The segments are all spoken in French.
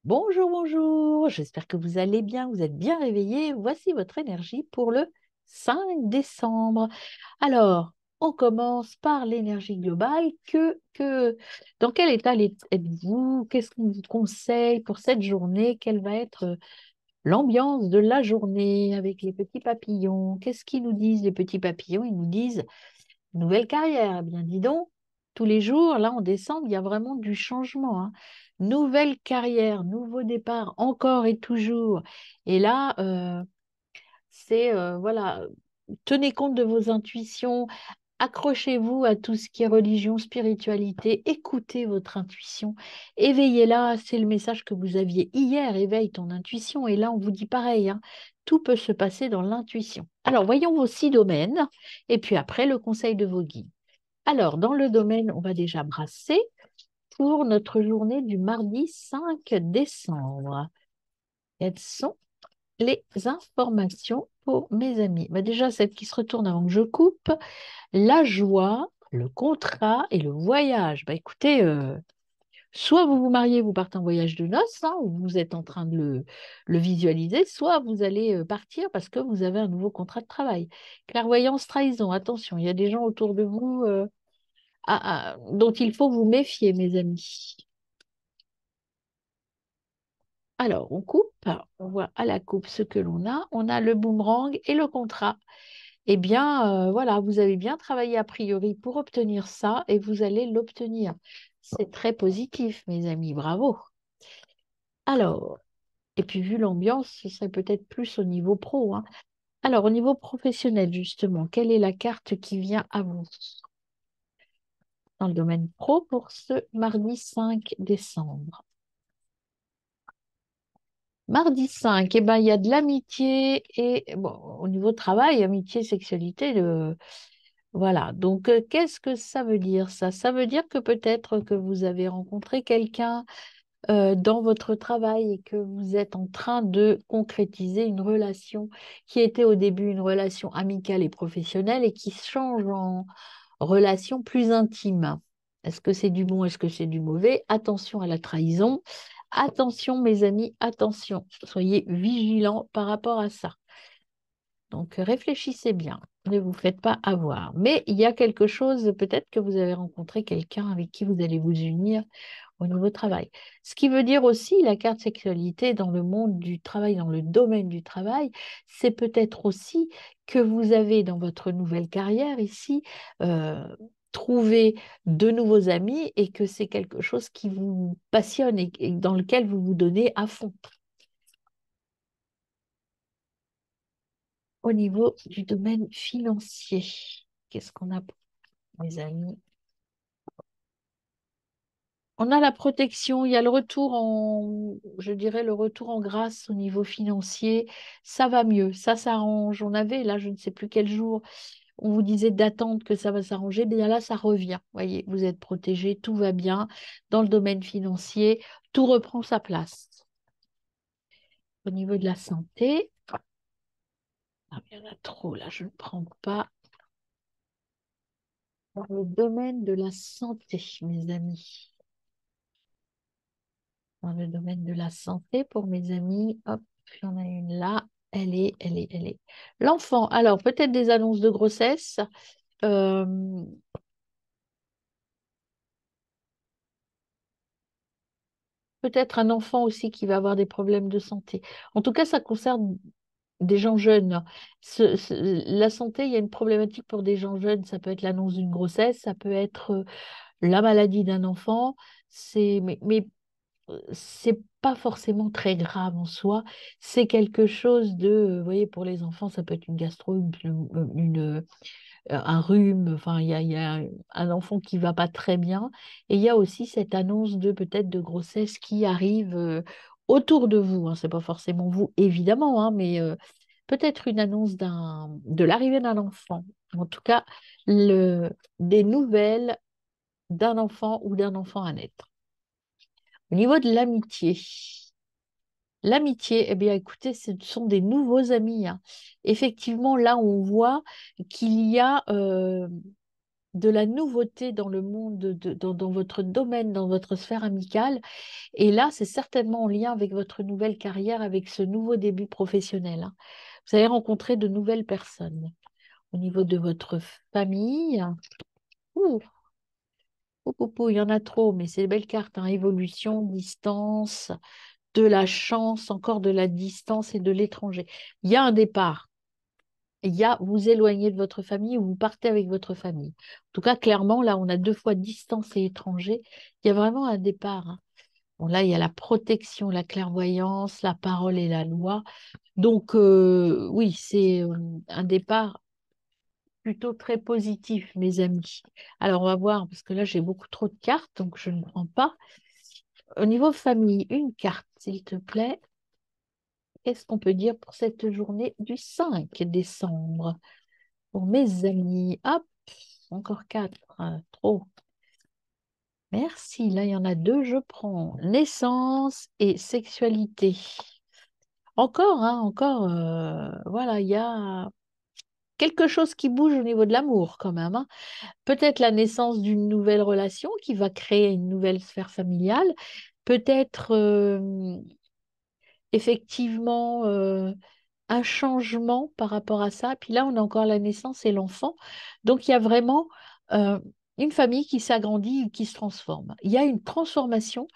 Bonjour, bonjour, j'espère que vous allez bien, vous êtes bien réveillés. Voici votre énergie pour le 5 décembre. Alors, on commence par l'énergie globale. Dans quel état êtes-vous? Qu'est-ce qu'on vous conseille pour cette journée? Quelle va être l'ambiance de la journée avec les petits papillons? Qu'est-ce qu'ils nous disent, les petits papillons? Ils nous disent nouvelle carrière. Eh bien, dis donc, tous les jours, là, en décembre, il y a vraiment du changement, hein. Nouvelle carrière, nouveau départ, encore et toujours. Et là, voilà, tenez compte de vos intuitions, accrochez-vous à tout ce qui est religion, spiritualité, écoutez votre intuition, éveillez-la, c'est le message que vous aviez hier, éveille ton intuition, et là on vous dit pareil, hein, tout peut se passer dans l'intuition. Alors voyons vos 6 domaines, et puis après le conseil de vos guides. Alors dans le domaine, on va déjà brasser pour notre journée du mardi 5 décembre. Quelles sont les informations pour mes amis? Déjà, celle qui se retourne avant que je coupe, la joie, le contrat et le voyage. Écoutez, soit vous vous mariez, vous partez en voyage de noces, hein, ou vous êtes en train de le visualiser, soit vous allez partir parce que vous avez un nouveau contrat de travail. Clairvoyance, trahison, attention, il y a des gens autour de vous dont il faut vous méfier, mes amis. Alors, on coupe, on voit à la coupe ce que l'on a. On a le boomerang et le contrat. Eh bien, voilà, vous avez bien travaillé a priori pour obtenir ça et vous allez l'obtenir. C'est très positif, mes amis, bravo. Alors, et puis vu l'ambiance, ce serait peut-être plus au niveau pro, hein. Alors, au niveau professionnel, justement, quelle est la carte qui vient à vous dans le domaine pro pour ce mardi 5 décembre? Mardi 5, eh ben, il y a de l'amitié et bon, au niveau travail, amitié, sexualité, voilà. Donc, qu'est-ce que ça veut dire ça? Ça veut dire que peut-être que vous avez rencontré quelqu'un dans votre travail et que vous êtes en train de concrétiser une relation qui était au début une relation amicale et professionnelle et qui change en relation plus intime. Est-ce que c'est du bon, est-ce que c'est du mauvais? Attention à la trahison. Attention, mes amis, attention. Soyez vigilants par rapport à ça. Donc, réfléchissez bien. Ne vous faites pas avoir. Mais il y a quelque chose, peut-être que vous avez rencontré quelqu'un avec qui vous allez vous unir au niveau travail. Ce qui veut dire aussi, la carte sexualité dans le monde du travail, dans le domaine du travail, c'est peut-être aussi que vous avez dans votre nouvelle carrière ici trouvé de nouveaux amis et que c'est quelque chose qui vous passionne et dans lequel vous vous donnez à fond. Au niveau du domaine financier, qu'est-ce qu'on a, mes amis? On a la protection, il y a le retour en, je dirais, le retour en grâce au niveau financier. Ça va mieux, ça s'arrange. On avait, là, je ne sais plus quel jour, on vous disait d'attendre que ça va s'arranger. Bien là, ça revient. Voyez, vous êtes protégé, tout va bien. Dans le domaine financier, tout reprend sa place. Au niveau de la santé, il y en a trop, là, je ne prends pas. Dans le domaine de la santé, mes amis. Dans le domaine de la santé, pour mes amis, hop, il y en a une là. Elle est. L'enfant, alors peut-être des annonces de grossesse, euh, peut-être un enfant aussi qui va avoir des problèmes de santé. En tout cas, ça concerne des gens jeunes. La santé, il y a une problématique pour des gens jeunes. Ça peut être l'annonce d'une grossesse, ça peut être la maladie d'un enfant. C'est pas forcément très grave en soi. C'est quelque chose de, vous voyez, pour les enfants, ça peut être une gastro, un rhume. Enfin, il y a un enfant qui va pas très bien. Et il y a aussi cette annonce de peut-être de grossesse qui arrive autour de vous, hein. C'est pas forcément vous, évidemment, hein, mais peut-être une annonce de l'arrivée d'un enfant. En tout cas, des nouvelles d'un enfant ou d'un enfant à naître. Au niveau de l'amitié. L'amitié, eh bien, écoutez, ce sont des nouveaux amis, hein. Effectivement, là, on voit qu'il y a de la nouveauté dans le monde, dans votre domaine, dans votre sphère amicale. Et là, c'est certainement en lien avec votre nouvelle carrière, avec ce nouveau début professionnel, hein. Vous allez rencontrer de nouvelles personnes. Au niveau de votre famille, ouh, il y en a trop, mais c'est des belles cartes, hein. Évolution, distance, de la chance, encore de la distance et de l'étranger. Il y a un départ. Il y a vous éloigner de votre famille ou vous partez avec votre famille. En tout cas, clairement, là, on a deux fois distance et étranger. Il y a vraiment un départ, hein. Bon, là, il y a la protection, la clairvoyance, la parole et la loi. Donc, oui, c'est un départ plutôt très positif, mes amis. Alors, on va voir, parce que là, j'ai beaucoup trop de cartes, donc je ne prends pas. Au niveau famille, une carte, s'il te plaît. Qu'est-ce qu'on peut dire pour cette journée du 5 décembre? Pour mes amis, hop, encore quatre, trop. Merci, là, il y en a deux, je prends. Naissance et sexualité. Encore, hein, encore, voilà, il y a quelque chose qui bouge au niveau de l'amour quand même, hein. Peut-être la naissance d'une nouvelle relation qui va créer une nouvelle sphère familiale. Peut-être effectivement un changement par rapport à ça. Puis là, on a encore la naissance et l'enfant. Donc, il y a vraiment euh, une famille qui s'agrandit et qui se transforme. Il y a une transformation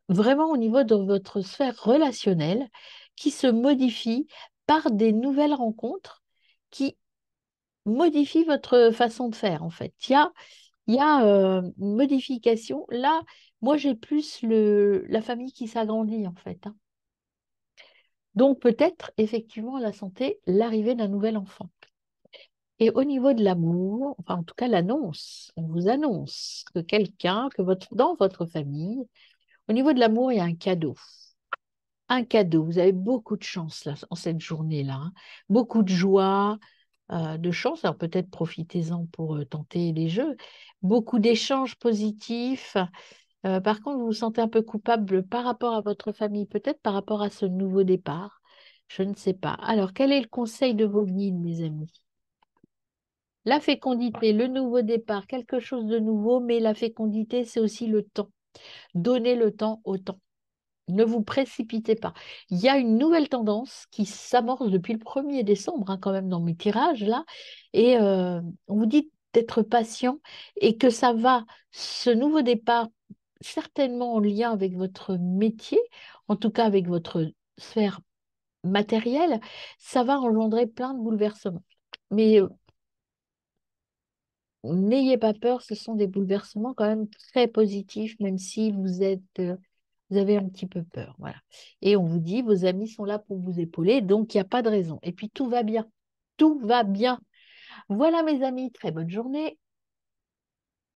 vraiment au niveau de votre sphère relationnelle qui se modifie par des nouvelles rencontres qui modifient votre façon de faire, en fait. Il y a une modification. Là, moi, j'ai plus la famille qui s'agrandit, en fait, hein. Donc, peut-être, effectivement, la santé, l'arrivée d'un nouvel enfant. Et au niveau de l'amour, enfin, en tout cas, l'annonce, on vous annonce que quelqu'un, dans votre famille, au niveau de l'amour, il y a un cadeau. Un cadeau. Vous avez beaucoup de chance là, en cette journée-là, hein. Beaucoup de joie, de chance. Alors peut-être profitez-en pour tenter les jeux. Beaucoup d'échanges positifs. Par contre, vous vous sentez un peu coupable par rapport à votre famille, peut-être par rapport à ce nouveau départ. Je ne sais pas. Alors, quel est le conseil de vos guides, mes amis? La fécondité, le nouveau départ, quelque chose de nouveau, mais la fécondité, c'est aussi le temps. Donnez le temps au temps. Ne vous précipitez pas. Il y a une nouvelle tendance qui s'amorce depuis le 1er décembre, hein, quand même, dans mes tirages, là. Et on vous dit d'être patient et que ça va, ce nouveau départ, certainement en lien avec votre métier, en tout cas avec votre sphère matérielle, ça va engendrer plein de bouleversements. Mais n'ayez pas peur, ce sont des bouleversements quand même très positifs, même si vous avez un petit peu peur. Voilà. Et on vous dit, vos amis sont là pour vous épauler, donc il n'y a pas de raison. Et puis tout va bien. Tout va bien. Voilà, mes amis, très bonne journée.